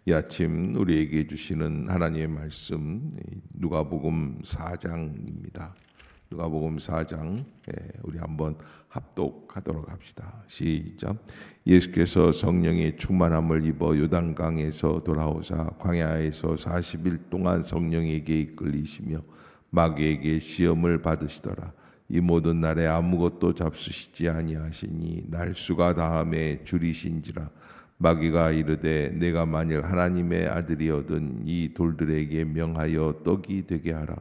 이 아침 우리에게 주시는 하나님의 말씀 누가복음 4장입니다. 누가복음 4장 우리 한번 합독하도록 합시다. 시작. 예수께서 성령의 충만함을 입어 요단강에서 돌아오사 광야에서 40일 동안 성령에게 이끌리시며 마귀에게 시험을 받으시더라. 이 모든 날에 아무것도 잡수시지 아니하시니 날수가 다함에 줄이신지라. 마귀가 이르되 내가 만일 하나님의 아들이거든 이 돌들에게 명하여 떡이 되게 하라.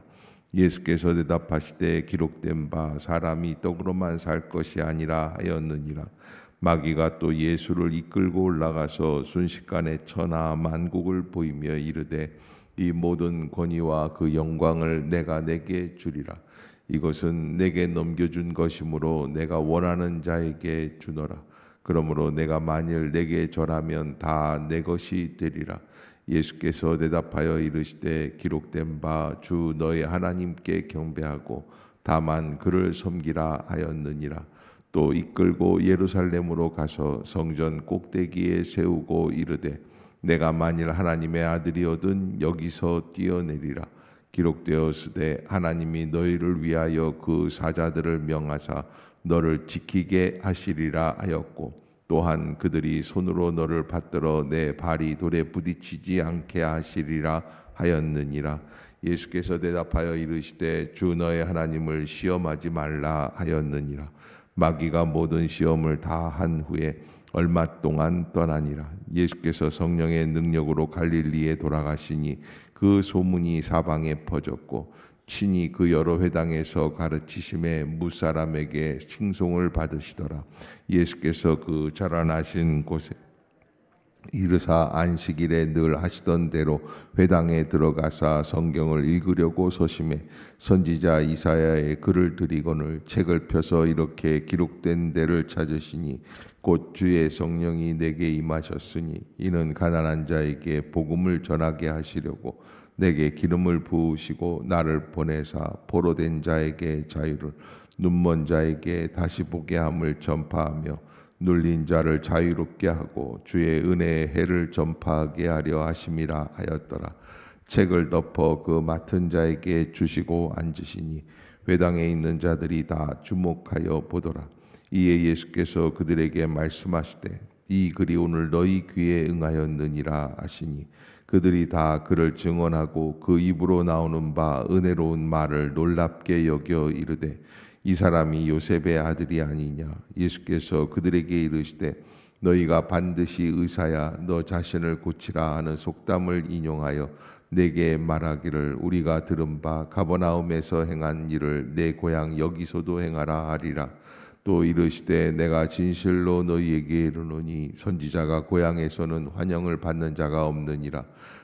예수께서 대답하시되 기록된 바 사람이 떡으로만 살 것이 아니라 하였느니라. 마귀가 또 예수를 이끌고 올라가서 순식간에 천하 만국을 보이며 이르되 이 모든 권위와 그 영광을 내가 내게 주리라. 이것은 내게 넘겨준 것이므로 내가 원하는 자에게 주노라. 그러므로 내가 만일 내게 절하면 다 내 것이 되리라. 예수께서 대답하여 이르시되 기록된 바 주 너의 하나님께 경배하고 다만 그를 섬기라 하였느니라. 또 이끌고 예루살렘으로 가서 성전 꼭대기에 세우고 이르되 내가 만일 하나님의 아들이거든 여기서 뛰어내리라. 기록되었으되 하나님이 너희를 위하여 그 사자들을 명하사 너를 지키게 하시리라 하였고 또한 그들이 손으로 너를 받들어 내 발이 돌에 부딪히지 않게 하시리라 하였느니라. 예수께서 대답하여 이르시되 주 너의 하나님을 시험하지 말라 하였느니라. 마귀가 모든 시험을 다 한 후에 얼마 동안 떠나니라. 예수께서 성령의 능력으로 갈릴리에 돌아가시니 그 소문이 사방에 퍼졌고 친히 그 여러 회당에서 가르치심에 무사람에게 칭송을 받으시더라. 예수께서 그 자라나신 곳에 이르사 안식일에 늘 하시던 대로 회당에 들어가사 성경을 읽으려고 서심해 선지자 이사야의 글을 들이거늘 책을 펴서 이렇게 기록된 데를 찾으시니 곧 주의 성령이 내게 임하셨으니 이는 가난한 자에게 복음을 전하게 하시려고 내게 기름을 부으시고 나를 보내사 포로된 자에게 자유를 눈먼 자에게 다시 보게 함을 전파하며 눌린 자를 자유롭게 하고 주의 은혜의 해를 전파하게 하려 하심이라 하였더라. 책을 덮어 그 맡은 자에게 주시고 앉으시니 회당에 있는 자들이 다 주목하여 보더라. 이에 예수께서 그들에게 말씀하시되 이 글이 오늘 너희 귀에 응하였느니라 하시니 그들이 다 그를 증언하고 그 입으로 나오는 바 은혜로운 말을 놀랍게 여겨 이르되 이 사람이 요셉의 아들이 아니냐. 예수께서 그들에게 이르시되 너희가 반드시 의사야 너 자신을 고치라 하는 속담을 인용하여 내게 말하기를 우리가 들은 바 가버나움에서 행한 일을 내 고향 여기서도 행하라 하리라. 또 이르시되 내가 진실로 너희에게 이르노니 선지자가 고향에서는 환영을 받는 자가 없느니라.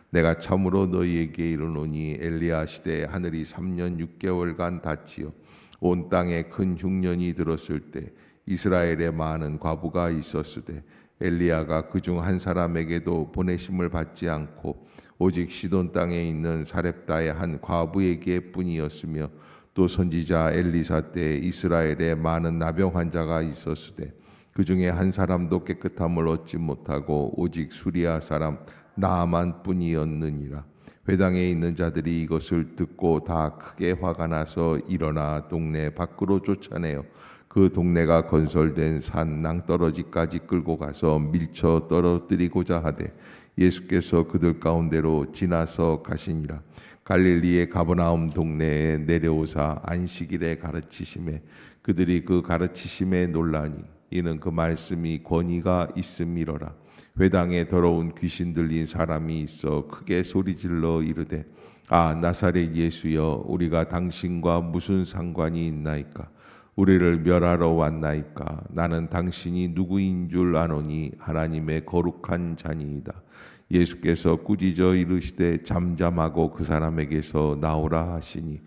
내가 참으로 너희에게 이르노니 엘리야 시대에 하늘이 3년 6개월간 닫히어 온 땅에 큰 흉년이 들었을 때 이스라엘에 많은 과부가 있었으되 엘리야가 그중 한 사람에게도 보내심을 받지 않고 오직 시돈 땅에 있는 사렙다의 한 과부에게 뿐이었으며 또 선지자 엘리사 때 이스라엘에 많은 나병 환자가 있었으되 그 중에 한 사람도 깨끗함을 얻지 못하고 오직 수리아 사람 나아만 뿐이었느니라. 회당에 있는 자들이 이것을 듣고 다 크게 화가 나서 일어나 동네 밖으로 쫓아내어 그 동네가 건설된 산 낭떠러지까지 끌고 가서 밀쳐 떨어뜨리고자 하되 예수께서 그들 가운데로 지나서 가시니라. 갈릴리의 가버나움 동네에 내려오사 안식일에 가르치심에 그들이 그 가르치심에 놀라니 이는 그 말씀이 권위가 있음이로라. 회당에 더러운 귀신 들린 사람이 있어 크게 소리질러 이르되 아 나사렛 예수여 우리가 당신과 무슨 상관이 있나이까. 우리를 멸하러 왔나이까. 나는 당신이 누구인 줄 아노니 하나님의 거룩한 자니이다. 예수께서 꾸짖어 이르시되 잠잠하고 그 사람에게서 나오라 하시니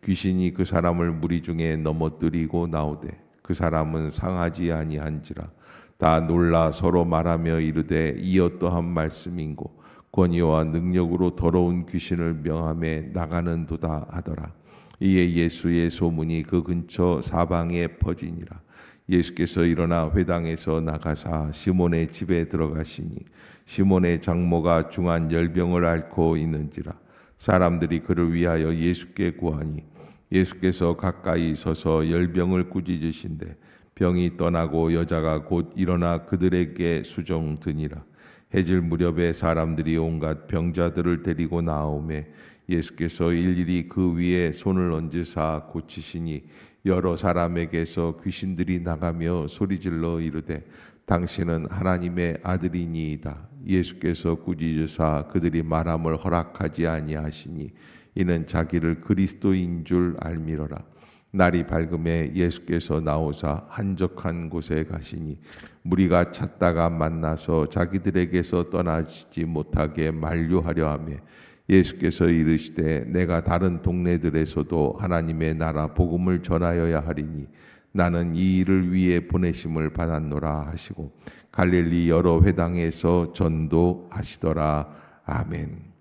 귀신이 그 사람을 무리 중에 넘어뜨리고 나오되 그 사람은 상하지 아니한지라. 다 놀라 서로 말하며 이르되 이 어떠한 말씀인고 권위와 능력으로 더러운 귀신을 명함에 나가는도다 하더라. 이에 예수의 소문이 그 근처 사방에 퍼지니라. 예수께서 일어나 회당에서 나가사 시몬의 집에 들어가시니 시몬의 장모가 중한 열병을 앓고 있는지라. 사람들이 그를 위하여 예수께 구하니 예수께서 가까이 서서 열병을 꾸짖으신데 병이 떠나고 여자가 곧 일어나 그들에게 수종드니라. 해질 무렵에 사람들이 온갖 병자들을 데리고 나오매 예수께서 일일이 그 위에 손을 얹으사 고치시니 여러 사람에게서 귀신들이 나가며 소리질러 이르되 당신은 하나님의 아들이니이다. 예수께서 꾸짖으사 그들이 말함을 허락하지 아니하시니 이는 자기를 그리스도인 줄 알미러라. 날이 밝음에 예수께서 나오사 한적한 곳에 가시니 무리가 찾다가 만나서 자기들에게서 떠나지 못하게 만류하려 하며 예수께서 이르시되 내가 다른 동네들에서도 하나님의 나라 복음을 전하여야 하리니 나는 이 일을 위해 보내심을 받았노라 하시고 갈릴리 여러 회당에서 전도하시더라. 아멘.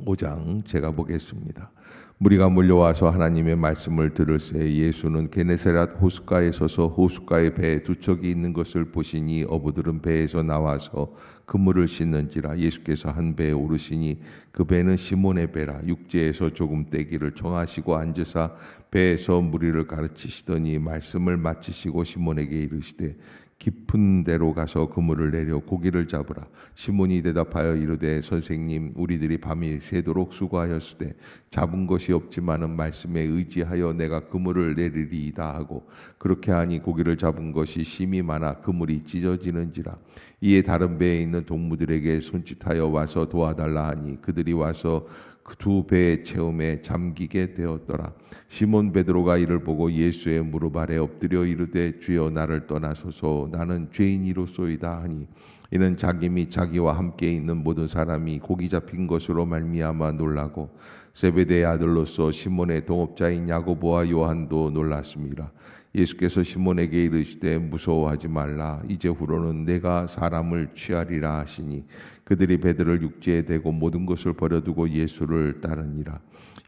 5장 제가 보겠습니다. 무리가 몰려와서 하나님의 말씀을 들을새 예수는 게네사렛 호숫가에 서서 호숫가에 배 두 척이 있는 것을 보시니 어부들은 배에서 나와서 그물을 씻는지라. 예수께서 한 배에 오르시니 그 배는 시몬의 배라. 육지에서 조금 떼기를 정하시고 앉으사 배에서 무리를 가르치시더니 말씀을 마치시고 시몬에게 이르시되 깊은 데로 가서 그물을 내려 고기를 잡으라. 시몬이 대답하여 이르되 선생님 우리들이 밤이 새도록 수고하였으되 잡은 것이 없지만은 말씀에 의지하여 내가 그물을 내리리이다 하고 그렇게 하니 고기를 잡은 것이 심이 많아 그물이 찢어지는지라. 이에 다른 배에 있는 동무들에게 손짓하여 와서 도와달라 하니 그들이 와서 그 두 배의 체험에 잠기게 되었더라. 시몬 베드로가 이를 보고 예수의 무릎 아래 엎드려 이르되 주여 나를 떠나소서 나는 죄인이로소이다 하니 이는 자기 및 자기와 함께 있는 모든 사람이 고기 잡힌 것으로 말미암아 놀라고 세베대의 아들로서 시몬의 동업자인 야고보와 요한도 놀랐습니다. 예수께서 시몬에게 이르시되 무서워하지 말라. 이제후로는 내가 사람을 취하리라 하시니 그들이 배들을 육지에 대고 모든 것을 버려두고 예수를 따르니라.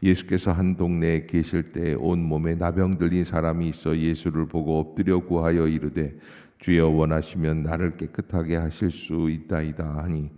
예수께서 한 동네에 계실 때 온몸에 나병 들린 사람이 있어 예수를 보고 엎드려 구하여 이르되 주여 원하시면 나를 깨끗하게 하실 수 있다이다 하니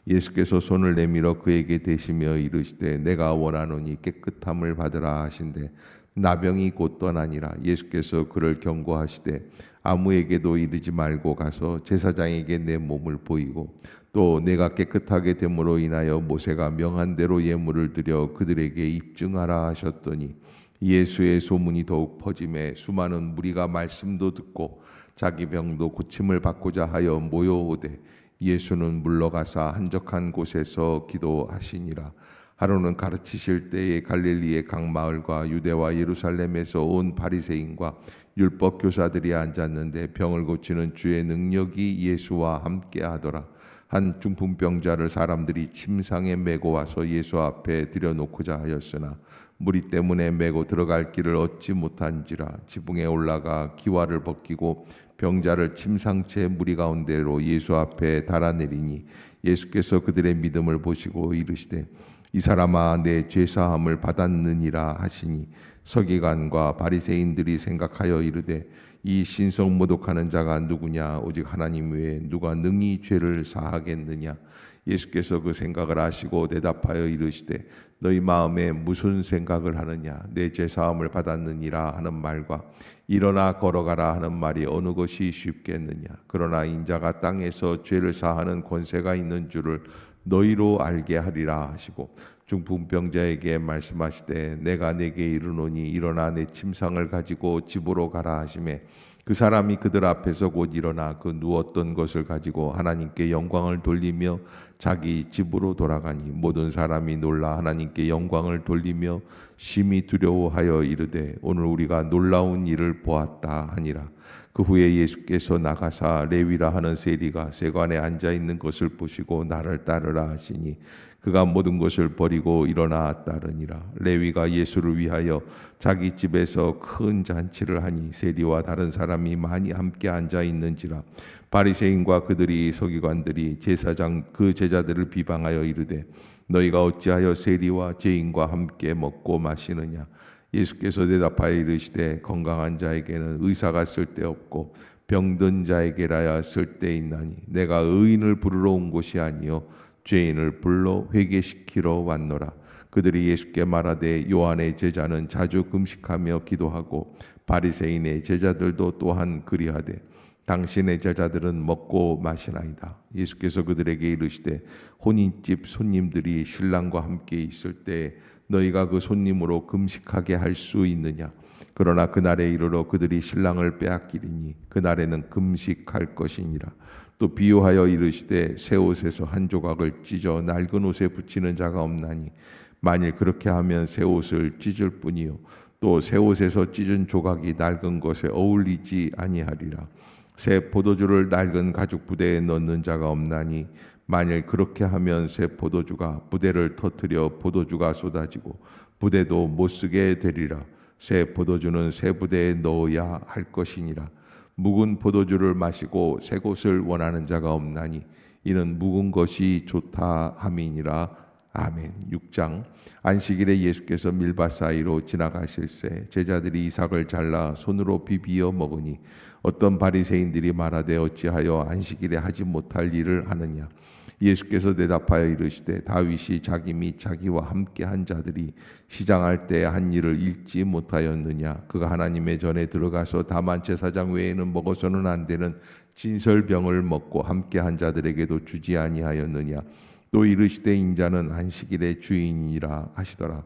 예수께서 손을 내밀어 그에게 대시며 이르시되 내가 원하노니 깨끗함을 받으라 하신대 나병이 곧 떠나니라. 예수께서 그를 경고하시되 아무에게도 이르지 말고 가서 제사장에게 내 몸을 보이고 또 내가 깨끗하게 됨으로 인하여 모세가 명한 대로 예물을 드려 그들에게 입증하라 하셨더니 예수의 소문이 더욱 퍼짐에 수많은 무리가 말씀도 듣고 자기 병도 고침을 받고자 하여 모여오되 예수는 물러가사 한적한 곳에서 기도하시니라. 하루는 가르치실 때에 갈릴리의 각 마을과 유대와 예루살렘에서 온 바리새인과 율법 교사들이 앉았는데 병을 고치는 주의 능력이 예수와 함께 하더라. 한 중풍병자를 사람들이 침상에 메고 와서 예수 앞에 들여놓고자 하였으나 무리 때문에 메고 들어갈 길을 얻지 못한지라. 지붕에 올라가 기와를 벗기고 병자를 침상채 무리 가운데로 예수 앞에 달아내리니 예수께서 그들의 믿음을 보시고 이르시되 이 사람아 내 죄사함을 받았느니라 하시니 서기관과 바리새인들이 생각하여 이르되 이 신성 모독하는 자가 누구냐 오직 하나님 외에 누가 능히 죄를 사하겠느냐. 예수께서 그 생각을 아시고 대답하여 이르시되 너희 마음에 무슨 생각을 하느냐. 내 죄사함을 받았느니라 하는 말과 일어나 걸어가라 하는 말이 어느 것이 쉽겠느냐. 그러나 인자가 땅에서 죄를 사하는 권세가 있는 줄을 너희로 알게 하리라 하시고 중풍병자에게 말씀하시되 내가 네게 이르노니 일어나 내 침상을 가지고 집으로 가라 하시매 그 사람이 그들 앞에서 곧 일어나 그 누웠던 것을 가지고 하나님께 영광을 돌리며 자기 집으로 돌아가니 모든 사람이 놀라 하나님께 영광을 돌리며 심히 두려워하여 이르되 오늘 우리가 놀라운 일을 보았다 하니라. 그 후에 예수께서 나가사 레위라 하는 세리가 세관에 앉아 있는 것을 보시고 나를 따르라 하시니 그가 모든 것을 버리고 일어나 따르니라. 레위가 예수를 위하여 자기 집에서 큰 잔치를 하니 세리와 다른 사람이 많이 함께 앉아 있는지라. 바리새인과 그들이 서기관들이 제사장 그 제자들을 비방하여 이르되 너희가 어찌하여 세리와 죄인과 함께 먹고 마시느냐. 예수께서 대답하여 이르시되 건강한 자에게는 의사가 쓸데없고 병든 자에게라야 쓸데있나니 내가 의인을 부르러 온 것이 아니요 죄인을 불러 회개시키러 왔노라. 그들이 예수께 말하되 요한의 제자는 자주 금식하며 기도하고 바리새인의 제자들도 또한 그리하되 당신의 제자들은 먹고 마시나이다. 예수께서 그들에게 이르시되 혼인집 손님들이 신랑과 함께 있을 때 너희가 그 손님으로 금식하게 할 수 있느냐? 그러나 그날에 이르러 그들이 신랑을 빼앗기리니 그날에는 금식할 것이니라. 또 비유하여 이르시되 새 옷에서 한 조각을 찢어 낡은 옷에 붙이는 자가 없나니 만일 그렇게 하면 새 옷을 찢을 뿐이요 또 새 옷에서 찢은 조각이 낡은 것에 어울리지 아니하리라. 새 포도주를 낡은 가죽 부대에 넣는 자가 없나니 만일 그렇게 하면 새 포도주가 부대를 터뜨려 포도주가 쏟아지고 부대도 못 쓰게 되리라. 새 포도주는 새 부대에 넣어야 할 것이니라. 묵은 포도주를 마시고 새 것을 원하는 자가 없나니 이는 묵은 것이 좋다 함이니라. 아멘. 6장. 안식일에 예수께서 밀밭 사이로 지나가실새 제자들이 이삭을 잘라 손으로 비비어 먹으니 어떤 바리새인들이 말하되 어찌하여 안식일에 하지 못할 일을 하느냐. 예수께서 대답하여 이르시되 다윗이 자기 및 자기와 함께 한 자들이 시장할 때 한 일을 읽지 못하였느냐. 그가 하나님의 전에 들어가서 다만 제사장 외에는 먹어서는 안 되는 진설병을 먹고 함께 한 자들에게도 주지 아니하였느냐. 또 이르시되 인자는 안식일의 주인이라 하시더라.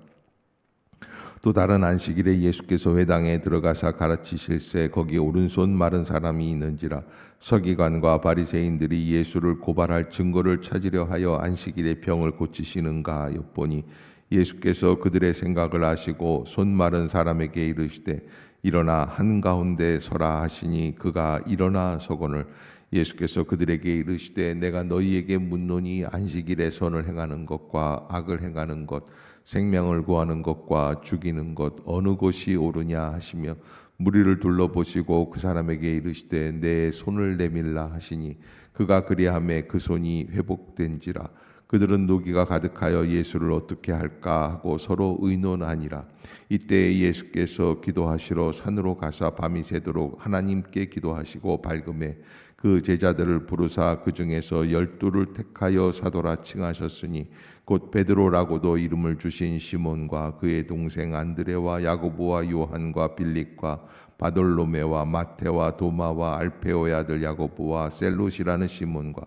또 다른 안식일에 예수께서 회당에 들어가사 가르치실새 거기 오른손 마른 사람이 있는지라. 서기관과 바리새인들이 예수를 고발할 증거를 찾으려 하여 안식일에 병을 고치시는가 엿보니 예수께서 그들의 생각을 아시고 손 마른 사람에게 이르시되 일어나 한가운데 서라 하시니 그가 일어나 서거늘 예수께서 그들에게 이르시되 내가 너희에게 묻노니 안식일에 선을 행하는 것과 악을 행하는 것 생명을 구하는 것과 죽이는 것 어느 것이 옳으냐 하시며 무리를 둘러보시고 그 사람에게 이르시되 내 손을 내밀라 하시니 그가 그리하매 그 손이 회복된지라. 그들은 노기가 가득하여 예수를 어떻게 할까 하고 서로 의논하니라. 이때 예수께서 기도하시러 산으로 가사 밤이 새도록 하나님께 기도하시고 밝음에 그 제자들을 부르사 그 중에서 12를 택하여 사도라 칭하셨으니 곧 베드로라고도 이름을 주신 시몬과 그의 동생 안드레와 야고보와 요한과 빌립과 바돌로메와 마테와 도마와 알페오의 아들 야고보와 셀롯이라는 시몬과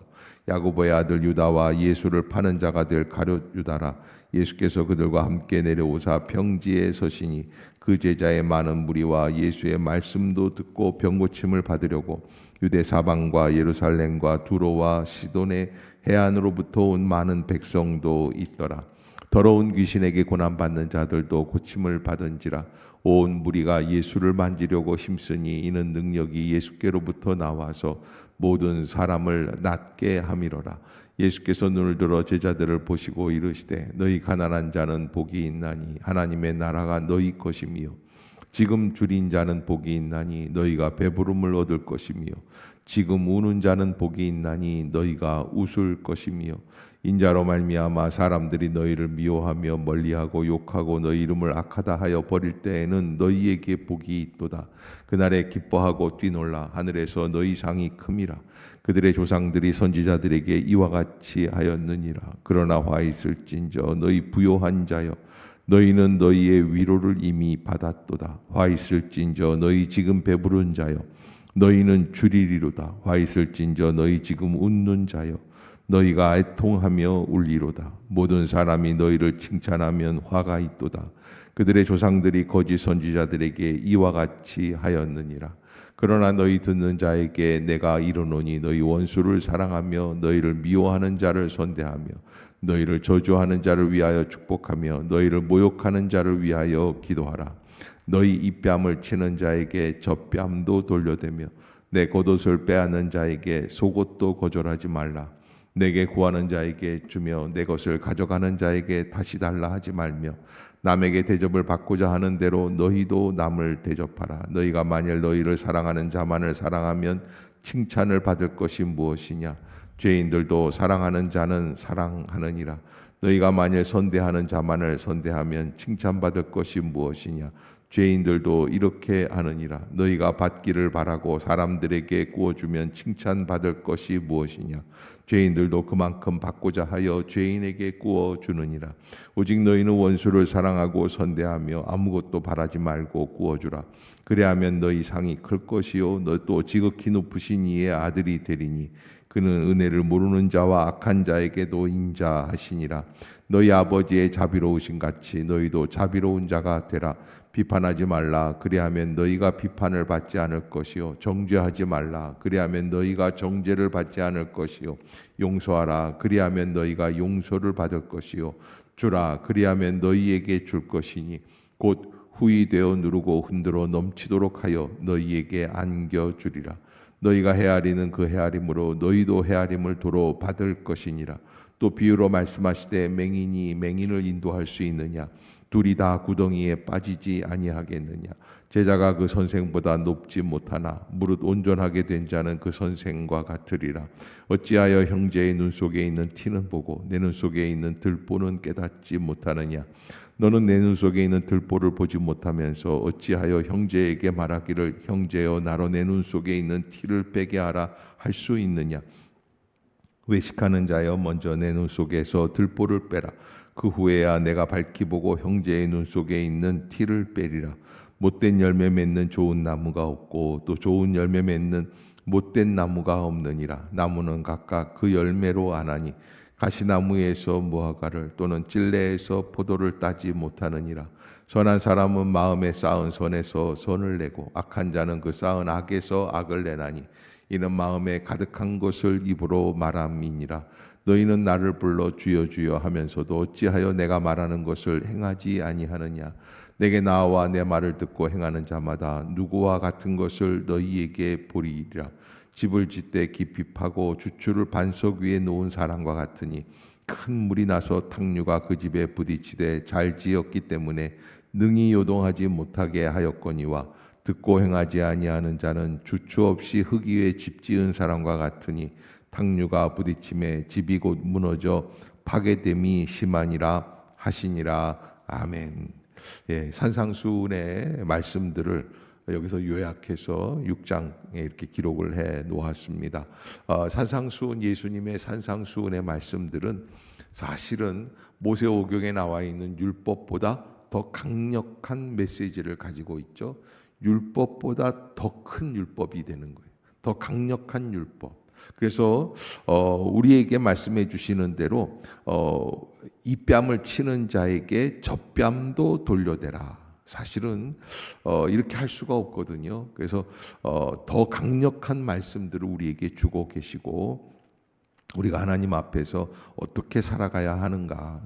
야고보의 아들 유다와 예수를 파는 자가 될 가룟 유다라. 예수께서 그들과 함께 내려오사 평지에 서시니 그 제자의 많은 무리와 예수의 말씀도 듣고 병고침을 받으려고 유대 사방과 예루살렘과 두로와 시돈의 해안으로부터 온 많은 백성도 있더라. 더러운 귀신에게 고난받는 자들도 고침을 받은지라. 온 무리가 예수를 만지려고 힘쓰니 이는 능력이 예수께로부터 나와서 모든 사람을 낫게 함이로라. 예수께서 눈을 들어 제자들을 보시고 이르시되 너희 가난한 자는 복이 있나니 하나님의 나라가 너희 것이며 지금 줄인 자는 복이 있나니 너희가 배부름을 얻을 것이며 지금 우는 자는 복이 있나니 너희가 웃을 것이며 인자로 말미암아 사람들이 너희를 미워하며 멀리하고 욕하고 너희 이름을 악하다 하여 버릴 때에는 너희에게 복이 있도다. 그날에 기뻐하고 뛰놀라. 하늘에서 너희 상이 큼이라. 그들의 조상들이 선지자들에게 이와 같이 하였느니라. 그러나 화 있을진저 너희 부요한 자여 너희는 너희의 위로를 이미 받았도다. 화 있을진저 너희 지금 배부른 자여 너희는 주리리로다. 화 있을진저 너희 지금 웃는 자여 너희가 애통하며 울리로다. 모든 사람이 너희를 칭찬하면 화가 있도다. 그들의 조상들이 거짓 선지자들에게 이와 같이 하였느니라. 그러나 너희 듣는 자에게 내가 이르노니 너희 원수를 사랑하며 너희를 미워하는 자를 선대하며 너희를 저주하는 자를 위하여 축복하며 너희를 모욕하는 자를 위하여 기도하라. 너희 입뺨을 치는 자에게 젖뺨도 돌려대며 내 겉옷을 빼앗는 자에게 속옷도 거절하지 말라. 내게 구하는 자에게 주며 내 것을 가져가는 자에게 다시 달라 하지 말며 남에게 대접을 받고자 하는 대로 너희도 남을 대접하라. 너희가 만일 너희를 사랑하는 자만을 사랑하면 칭찬을 받을 것이 무엇이냐? 죄인들도 사랑하는 자는 사랑하느니라. 너희가 만일 선대하는 자만을 선대하면 칭찬받을 것이 무엇이냐. 죄인들도 이렇게 하느니라. 너희가 받기를 바라고 사람들에게 구워주면 칭찬받을 것이 무엇이냐. 죄인들도 그만큼 받고자 하여 죄인에게 구워주느니라. 오직 너희는 원수를 사랑하고 선대하며 아무것도 바라지 말고 구워주라. 그래야면 너희 상이 클 것이요 너 또 지극히 높으신 이의 아들이 되리니 그는 은혜를 모르는 자와 악한 자에게도 인자하시니라. 너희 아버지의 자비로우신 같이 너희도 자비로운 자가 되라. 비판하지 말라. 그리하면 너희가 비판을 받지 않을 것이요 정죄하지 말라. 그리하면 너희가 정죄를 받지 않을 것이요 용서하라. 그리하면 너희가 용서를 받을 것이요 주라. 그리하면 너희에게 줄 것이니 곧 후히 되어 누르고 흔들어 넘치도록 하여 너희에게 안겨주리라. 너희가 헤아리는 그 헤아림으로 너희도 헤아림을 도로 받을 것이니라. 또 비유로 말씀하시되 맹인이 맹인을 인도할 수 있느냐. 둘이 다 구덩이에 빠지지 아니하겠느냐. 제자가 그 선생보다 높지 못하나 무릇 온전하게 된 자는 그 선생과 같으리라. 어찌하여 형제의 눈 속에 있는 티는 보고 내 눈 속에 있는 들보는 깨닫지 못하느냐. 너는 내 눈 속에 있는 들보를 보지 못하면서 어찌하여 형제에게 말하기를 형제여 나로 내 눈 속에 있는 티를 빼게 하라 할 수 있느냐. 외식하는 자여 먼저 내 눈 속에서 들보를 빼라. 그 후에야 내가 밝히 보고 형제의 눈 속에 있는 티를 빼리라. 못된 열매 맺는 좋은 나무가 없고 또 좋은 열매 맺는 못된 나무가 없느니라. 나무는 각각 그 열매로 아나니 가시나무에서 무화과를 또는 찔레에서 포도를 따지 못하느니라. 선한 사람은 마음에 쌓은 선에서 선을 내고 악한 자는 그 쌓은 악에서 악을 내나니 이는 마음에 가득한 것을 입으로 말함이니라. 너희는 나를 불러 주여 주여 하면서도 어찌하여 내가 말하는 것을 행하지 아니하느냐. 내게 나와 내 말을 듣고 행하는 자마다 누구와 같은 것을 너희에게 보리리라. 집을 짓되 깊이 파고 주추를 반석 위에 놓은 사람과 같으니 큰 물이 나서 탕류가 그 집에 부딪히되 잘 지었기 때문에 능히 요동하지 못하게 하였거니와 듣고 행하지 아니하는 자는 주추 없이 흙 위에 집 지은 사람과 같으니 탕류가 부딪힘에 집이 곧 무너져 파괴됨이 심하니라 하시니라. 아멘. 예, 산상수훈의 말씀들을 여기서 요약해서 6장에 이렇게 기록을 해 놓았습니다. 산상수훈, 예수님의 산상수훈의 말씀들은 사실은 모세오경에 나와 있는 율법보다 더 강력한 메시지를 가지고 있죠. 율법보다 더 큰 율법이 되는 거예요. 더 강력한 율법. 그래서 우리에게 말씀해 주시는 대로 이 뺨을 치는 자에게 저 뺨도 돌려대라. 사실은 이렇게 할 수가 없거든요. 그래서 더 강력한 말씀들을 우리에게 주고 계시고 우리가 하나님 앞에서 어떻게 살아가야 하는가.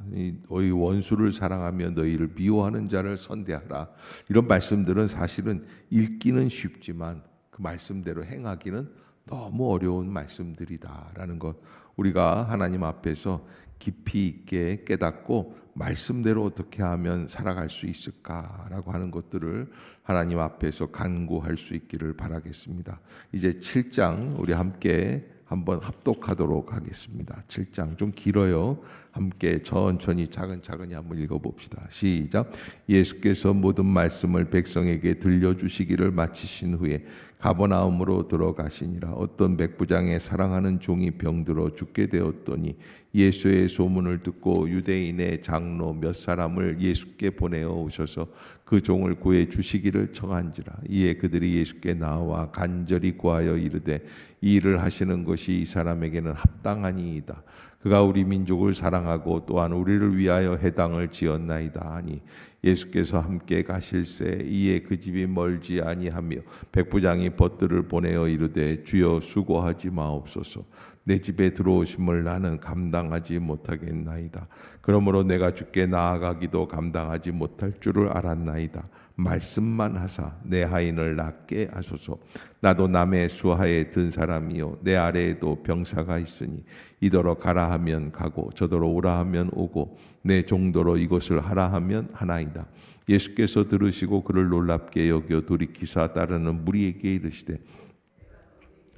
너희 원수를 사랑하며 너희를 미워하는 자를 선대하라. 이런 말씀들은 사실은 읽기는 쉽지만 그 말씀대로 행하기는 너무 어려운 말씀들이다라는 것, 우리가 하나님 앞에서 깊이 있게 깨닫고 말씀대로 어떻게 하면 살아갈 수 있을까라고 하는 것들을 하나님 앞에서 간구할 수 있기를 바라겠습니다. 이제 7장 우리 함께 한번 합독하도록 하겠습니다. 7장 좀 길어요. 함께 천천히 차근차근히 한번 읽어봅시다. 시작. 예수께서 모든 말씀을 백성에게 들려주시기를 마치신 후에 가버나움으로 들어가시니라. 어떤 백부장의 사랑하는 종이 병들어 죽게 되었더니 예수의 소문을 듣고 유대인의 장로 몇 사람을 예수께 보내어 오셔서 그 종을 구해 주시기를 청한지라. 이에 그들이 예수께 나와 간절히 구하여 이르되 이 일을 하시는 것이 이 사람에게는 합당하니이다. 그가 우리 민족을 사랑하고 또한 우리를 위하여 해당을 지었나이다 하니 예수께서 함께 가실새 이에 그 집이 멀지 아니하며 백부장이 벗들을 보내어 이르되 주여 수고하지 마옵소서. 내 집에 들어오심을 나는 감당하지 못하겠나이다. 그러므로 내가 주께 나아가기도 감당하지 못할 줄을 알았나이다. 말씀만 하사 내 하인을 낫게 하소서. 나도 남의 수하에 든 사람이요 내 아래에도 병사가 있으니 이더러 가라 하면 가고 저더러 오라 하면 오고 내 종도로 이것을 하라 하면 하나이다. 예수께서 들으시고 그를 놀랍게 여겨 돌이키사 따르는 무리에게 이르시되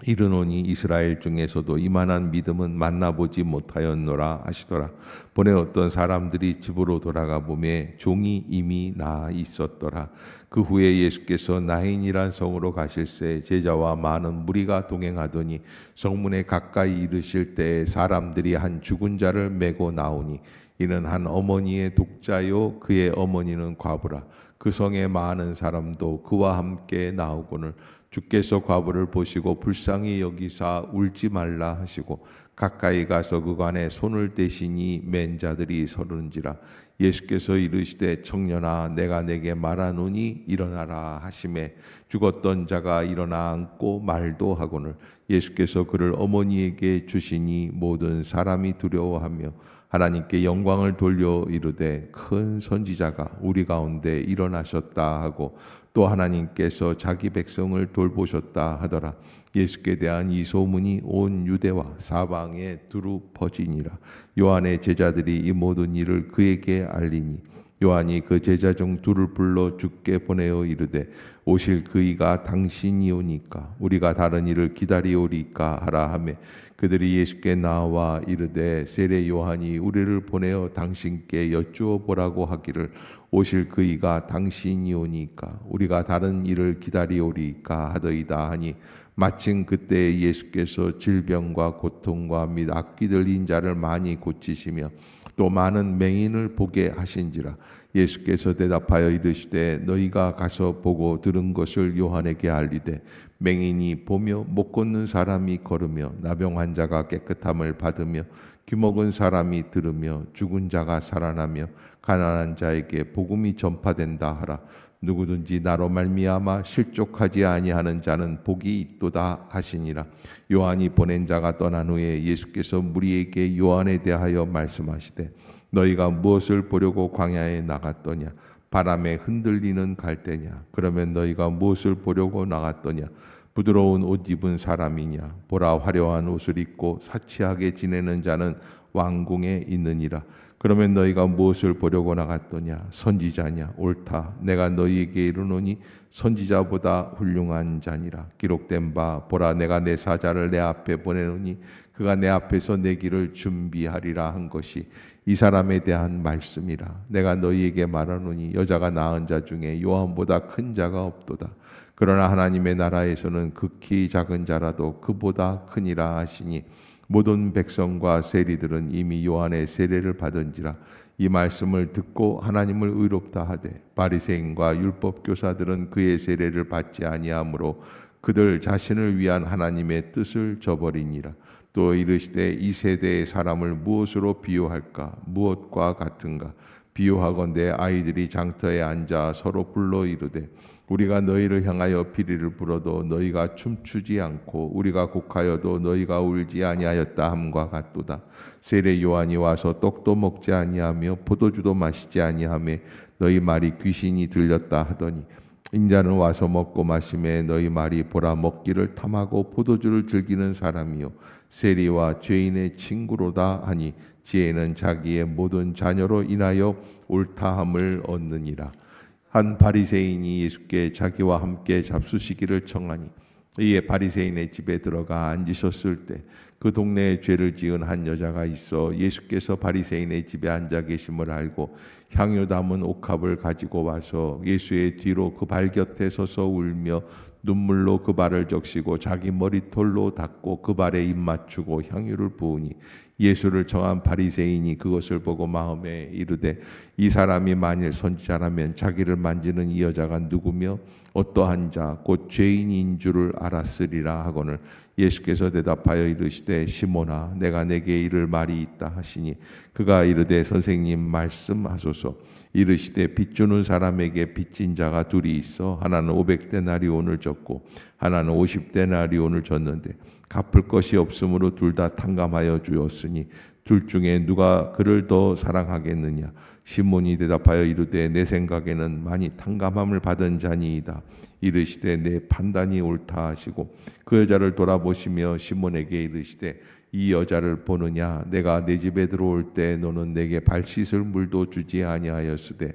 이르노니 이스라엘 중에서도 이만한 믿음은 만나보지 못하였노라 하시더라. 보내 어떤 사람들이 집으로 돌아가 보매 종이 이미 나아 있었더라. 그 후에 예수께서 나인이란 성으로 가실새 제자와 많은 무리가 동행하더니 성문에 가까이 이르실 때에 사람들이 한 죽은 자를 메고 나오니 이는 한 어머니의 독자요 그의 어머니는 과부라. 그 성에 많은 사람도 그와 함께 나오거늘 주께서 과부를 보시고 불쌍히 여기사 울지 말라 하시고 가까이 가서 그간에 손을 대시니 맨 자들이 서는지라. 예수께서 이르시되 청년아 내가 내게 말하노니 일어나라 하시매 죽었던 자가 일어나 앉고 말도 하거늘 예수께서 그를 어머니에게 주시니 모든 사람이 두려워하며 하나님께 영광을 돌려 이르되 큰 선지자가 우리 가운데 일어나셨다 하고 또 하나님께서 자기 백성을 돌보셨다 하더라. 예수께 대한 이 소문이 온 유대와 사방에 두루 퍼지니라. 요한의 제자들이 이 모든 일을 그에게 알리니 요한이 그 제자 중 둘을 불러 주께 보내어 이르되 오실 그이가 당신이오니까 우리가 다른 일을 기다리오리까 하라 하매 그들이 예수께 나와 이르되 세례 요한이 우리를 보내어 당신께 여쭈어 보라고 하기를 오실 그이가 당신이오니까 우리가 다른 일을 기다리오리까 하더이다 하니 마침 그때 예수께서 질병과 고통과 및 악귀 들린 자를 많이 고치시며 또 많은 맹인을 보게 하신지라. 예수께서 대답하여 이르시되 너희가 가서 보고 들은 것을 요한에게 알리되 맹인이 보며 못 걷는 사람이 걸으며 나병 환자가 깨끗함을 받으며 귀먹은 사람이 들으며 죽은 자가 살아나며 가난한 자에게 복음이 전파된다 하라. 누구든지 나로 말미암아 실족하지 아니하는 자는 복이 있도다 하시니라. 요한이 보낸 자가 떠난 후에 예수께서 무리에게 요한에 대하여 말씀하시되 너희가 무엇을 보려고 광야에 나갔더냐? 바람에 흔들리는 갈대냐? 그러면 너희가 무엇을 보려고 나갔더냐? 부드러운 옷 입은 사람이냐? 보라 화려한 옷을 입고 사치하게 지내는 자는 왕궁에 있느니라. 그러면 너희가 무엇을 보려고 나갔더냐? 선지자냐? 옳다. 내가 너희에게 이르노니 선지자보다 훌륭한 자니라. 기록된 바 보라 내가 내 사자를 내 앞에 보내노니 그가 내 앞에서 내 길을 준비하리라 한 것이 이 사람에 대한 말씀이라. 내가 너희에게 말하노니 여자가 낳은 자 중에 요한보다 큰 자가 없도다. 그러나 하나님의 나라에서는 극히 작은 자라도 그보다 크니라 하시니 모든 백성과 세리들은 이미 요한의 세례를 받은지라. 이 말씀을 듣고 하나님을 의롭다 하되 바리새인과 율법 교사들은 그의 세례를 받지 아니하므로 그들 자신을 위한 하나님의 뜻을 저버리니라. 또 이르시되 이 세대의 사람을 무엇으로 비유할까? 무엇과 같은가? 비유하건대 아이들이 장터에 앉아 서로 불러 이르되 우리가 너희를 향하여 피리를 불어도 너희가 춤추지 않고 우리가 곡하여도 너희가 울지 아니하였다 함과 같도다. 세례 요한이 와서 떡도 먹지 아니하며 포도주도 마시지 아니하며 너희 말이 귀신이 들렸다 하더니 인자는 와서 먹고 마시매 너희 말이 보라 먹기를 탐하고 포도주를 즐기는 사람이요 세리와 죄인의 친구로다 하니 지혜는 자기의 모든 자녀로 인하여 옳다함을 얻느니라. 한 바리새인이 예수께 자기와 함께 잡수시기를 청하니 이에 바리새인의 집에 들어가 앉으셨을 때 그 동네에 죄를 지은 한 여자가 있어 예수께서 바리새인의 집에 앉아 계심을 알고 향유 담은 옥합을 가지고 와서 예수의 뒤로 그 발 곁에 서서 울며 눈물로 그 발을 적시고 자기 머리털로 닦고 그 발에 입 맞추고 향유를 부으니 예수를 청한 바리새인이 그것을 보고 마음에 이르되 이 사람이 만일 선지자라면 자기를 만지는 이 여자가 누구며 어떠한 자 곧 죄인인 줄을 알았으리라 하거늘 예수께서 대답하여 이르시되 시몬아 내가 내게 이를 말이 있다 하시니 그가 이르되 선생님 말씀하소서. 이르시되 빚주는 사람에게 빚진 자가 둘이 있어 하나는 500데나리온을 졌고 하나는 50데나리온을 졌는데 갚을 것이 없으므로 둘 다 탕감하여 주었으니 둘 중에 누가 그를 더 사랑하겠느냐? 시몬이 대답하여 이르되 내 생각에는 많이 탕감함을 받은 자니이다. 이르시되 내 판단이 옳다 하시고 그 여자를 돌아보시며 시몬에게 이르시되 이 여자를 보느냐? 내가 내 집에 들어올 때 너는 내게 발 씻을 물도 주지 아니하였으되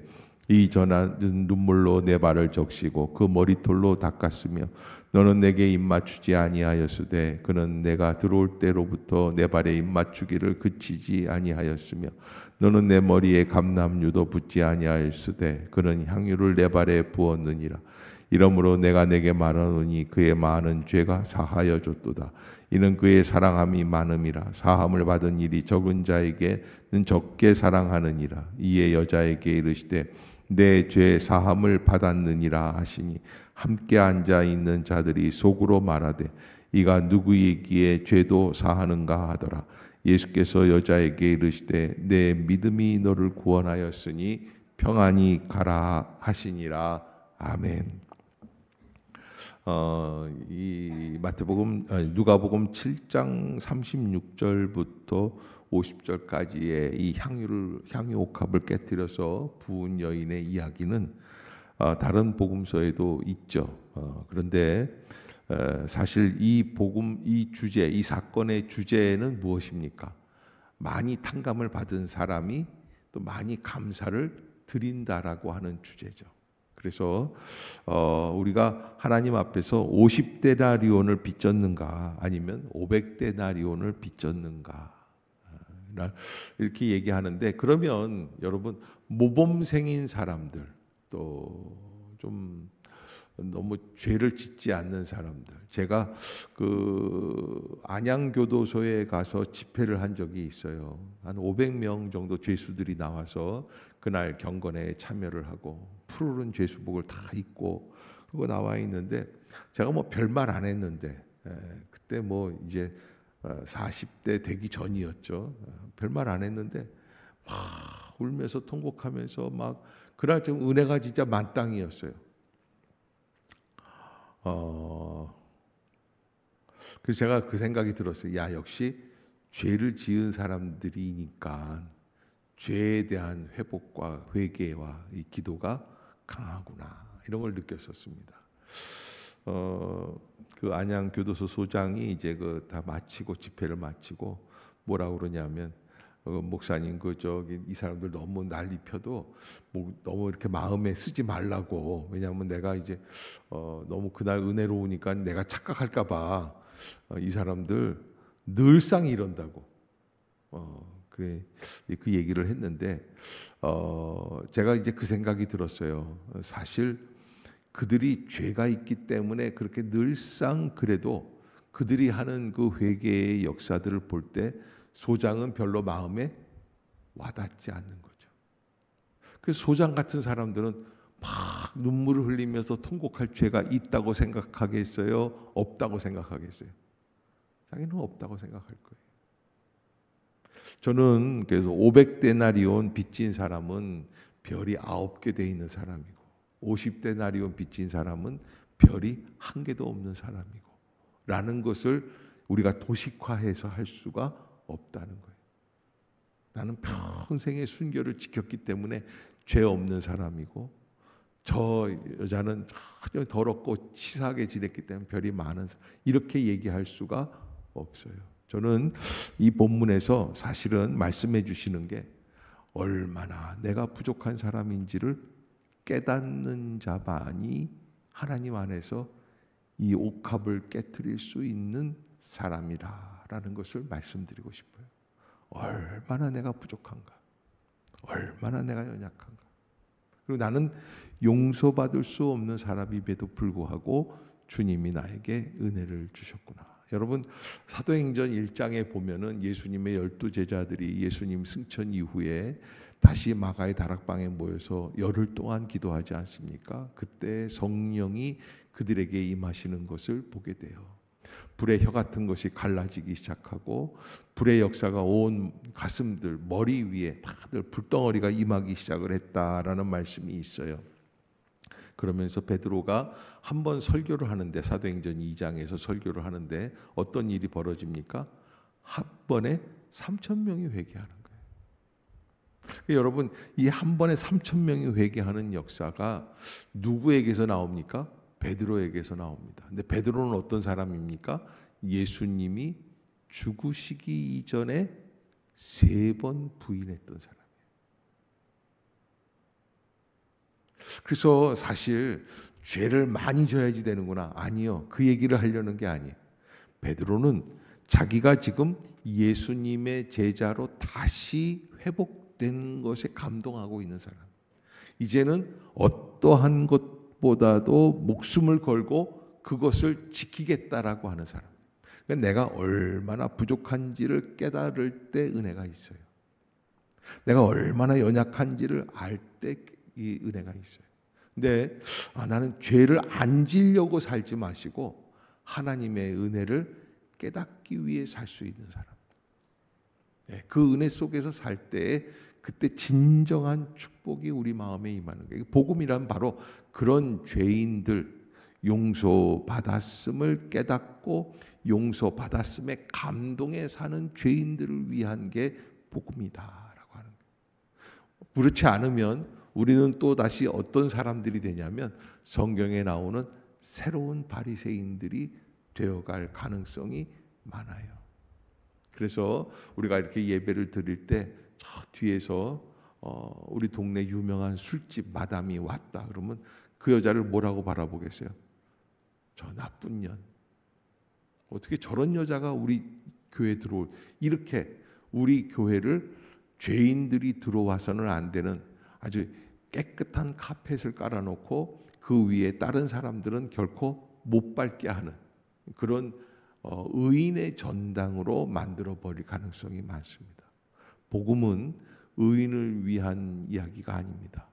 이 전하는 눈물로 내 발을 적시고 그 머리털로 닦았으며 너는 내게 입맞추지 아니하였으되 그는 내가 들어올 때로부터 내 발에 입맞추기를 그치지 아니하였으며 너는 내 머리에 감람유도 붓지 아니하였으되 그는 향유를 내 발에 부었느니라. 이러므로 내가 내게 말하노니 그의 많은 죄가 사하여 줬도다. 이는 그의 사랑함이 많음이라. 사함을 받은 일이 적은 자에게는 적게 사랑하느니라. 이에 여자에게 이르시되 내 죄 사함을 받았느니라 하시니 함께 앉아 있는 자들이 속으로 말하되 이가 누구이기에 죄도 사하는가 하더라. 예수께서 여자에게 이르시되 내 믿음이 너를 구원하였으니 평안히 가라 하시니라. 아멘. 이 마태복음 누가복음 7장 36절부터 50절까지의 이 향유 옥합을 깨뜨려서 부은 여인의 이야기는 다른 복음서에도 있죠. 그런데 사실 이 주제, 이 사건의 주제는 무엇입니까? 많이 탕감을 받은 사람이 또 많이 감사를 드린다라고 하는 주제죠. 그래서 우리가 하나님 앞에서 50데나리온을 빚졌는가 아니면 500데나리온을 빚졌는가 이렇게 얘기하는데, 그러면 여러분 모범생인 사람들, 또 좀 너무 죄를 짓지 않는 사람들, 제가 그 안양교도소에 가서 집회를 한 적이 있어요. 한 500명 정도 죄수들이 나와서 그날 경건에 참여를 하고 푸르른 죄수복을 다 입고 그리고 나와 있는데, 제가 뭐 별말 안 했는데 그때 뭐 이제 40대 되기 전이었죠. 별말 안 했는데 막 울면서 통곡하면서 막, 그날 좀 은혜가 진짜 만땅이었어요. 그래서 제가 그 생각이 들었어요. 야, 역시 죄를 지은 사람들이니까 죄에 대한 회복과 회개와 이 기도가 강하구나, 이런 걸 느꼈었습니다. 그 안양 교도소 소장이 이제 그 다 마치고 집회를 마치고 뭐라 그러냐면, 목사님 이 사람들 너무 난리 펴도 뭐 너무 이렇게 마음에 쓰지 말라고. 왜냐하면 내가 이제 너무 그날 은혜로우니까 내가 착각할까봐 이 사람들 늘상 이런다고. 그래, 그 얘기를 했는데 제가 이제 그 생각이 들었어요. 사실 그들이 죄가 있기 때문에 그렇게 늘상 그래도 그들이 하는 그 회개의 역사들을 볼 때 소장은 별로 마음에 와닿지 않는 거죠. 그래서 소장 같은 사람들은 막 눈물을 흘리면서 통곡할 죄가 있다고 생각하겠어요? 없다고 생각하겠어요? 자기는 없다고 생각할 거예요. 저는 그래서 500데나리온 빚진 사람은 별이 9개 돼 있는 사람이고, 50데나리온 빚진 사람은 별이 1개도 없는 사람이고 라는 것을 우리가 도식화해서 할 수가 없다는 거예요. 나는 평생의 순결을 지켰기 때문에 죄 없는 사람이고, 저 여자는 전혀 더럽고 치사하게 지냈기 때문에 별이 많은 사람, 이렇게 얘기할 수가 없어요. 저는 이 본문에서 사실은 말씀해 주시는 게 얼마나 내가 부족한 사람인지를 깨닫는 자만이 하나님 안에서 이 옥합을 깨트릴 수 있는 사람이라는 것을 말씀드리고 싶어요. 얼마나 내가 부족한가, 얼마나 내가 연약한가. 그리고 나는 용서받을 수 없는 사람임에도 불구하고 주님이 나에게 은혜를 주셨구나. 여러분, 사도행전 1장에 보면은 예수님의 12제자들이 예수님 승천 이후에 다시 마가의 다락방에 모여서 열흘 동안 기도하지 않습니까? 그때 성령이 그들에게 임하시는 것을 보게 돼요. 불의 혀 같은 것이 갈라지기 시작하고 불의 역사가 온 가슴들, 머리 위에 다들 불덩어리가 임하기 시작을 했다라는 말씀이 있어요. 그러면서 베드로가 한 번 설교를 하는데, 사도행전 2장에서 설교를 하는데 어떤 일이 벌어집니까? 한 번에 3,000명이 회개하는 거예요. 여러분, 이 한 번에 3,000명이 회개하는 역사가 누구에게서 나옵니까? 베드로에게서 나옵니다. 근데 베드로는 어떤 사람입니까? 예수님이 죽으시기 이전에 3번 부인했던 사람이에요. 그래서 사실 죄를 많이 져야지 되는구나. 아니요. 그 얘기를 하려는 게 아니에요. 베드로는 자기가 지금 예수님의 제자로 다시 회복된 것에 감동하고 있는 사람. 이제는 어떠한 것보다도 목숨을 걸고 그것을 지키겠다라고 하는 사람. 그러니까 내가 얼마나 부족한지를 깨달을 때 은혜가 있어요. 내가 얼마나 연약한지를 알 때 이 은혜가 있어요. 근데 나는 죄를 안 지려고 살지 마시고 하나님의 은혜를 깨닫기 위해 살 수 있는 사람. 그 은혜 속에서 살 때에 그때 진정한 축복이 우리 마음에 임하는 거예요. 복음이란 바로 그런 죄인들 용서받았음을 깨닫고 용서받았음에 감동에 사는 죄인들을 위한 게 복음이다라고 하는 거예요. 그렇지 않으면 우리는 또 다시 어떤 사람들이 되냐면 성경에 나오는 새로운 바리새인들이 되어갈 가능성이 많아요. 그래서 우리가 이렇게 예배를 드릴 때 저 뒤에서 우리 동네 유명한 술집 마담이 왔다 그러면 그 여자를 뭐라고 바라보겠어요? 저 나쁜 년. 어떻게 저런 여자가 우리 교회에 들어올, 이렇게 우리 교회를 죄인들이 들어와서는 안 되는 아주 깨끗한 카펫을 깔아놓고 그 위에 다른 사람들은 결코 못 밟게 하는 그런 의인의 전당으로 만들어 버릴 가능성이 많습니다. 복음은 의인을 위한 이야기가 아닙니다.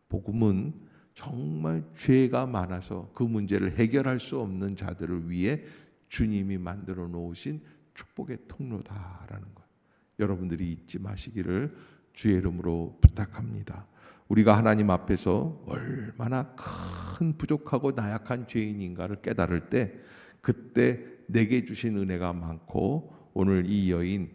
복음은 정말 죄가 많아서 그 문제를 해결할 수 없는 자들을 위해 주님이 만들어 놓으신 축복의 통로다라는 것. 여러분들이 잊지 마시기를 주의 이름으로 부탁합니다. 우리가 하나님 앞에서 얼마나 큰 부족하고 나약한 죄인인가를 깨달을 때 그때 내게 주신 은혜가 많고 오늘 이 여인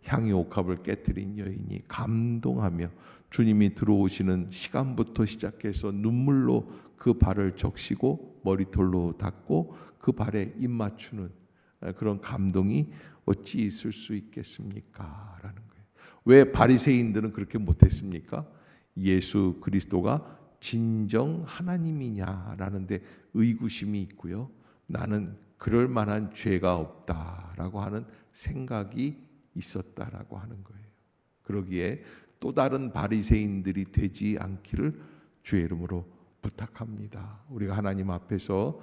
향유 옥합을 깨뜨린 여인이 감동하며 주님이 들어오시는 시간부터 시작해서 눈물로 그 발을 적시고 머리털로 닦고 그 발에 입 맞추는 그런 감동이 어찌 있을 수 있겠습니까? 라는 거예요. 왜 바리새인들은 그렇게 못했습니까? 예수 그리스도가 진정 하나님이냐라는 데 의구심이 있고요. 나는 그럴 만한 죄가 없다라고 하는 생각이 있었다라고 하는 거예요. 그러기에 또 다른 바리새인들이 되지 않기를 주의 이름으로 부탁합니다. 우리가 하나님 앞에서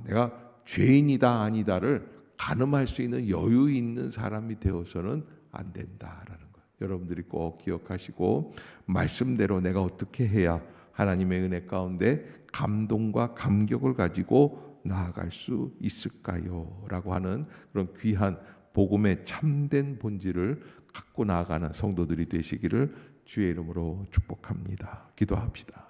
내가 죄인이다 아니다를 가늠할 수 있는 여유 있는 사람이 되어서는 안 된다라는 거예요. 여러분들이 꼭 기억하시고 말씀대로 내가 어떻게 해야 하나님의 은혜 가운데 감동과 감격을 가지고 나아갈 수 있을까요? 라고 하는 그런 귀한 복음의 참된 본질을 갖고 나아가는 성도들이 되시기를 주의 이름으로 축복합니다. 기도합시다.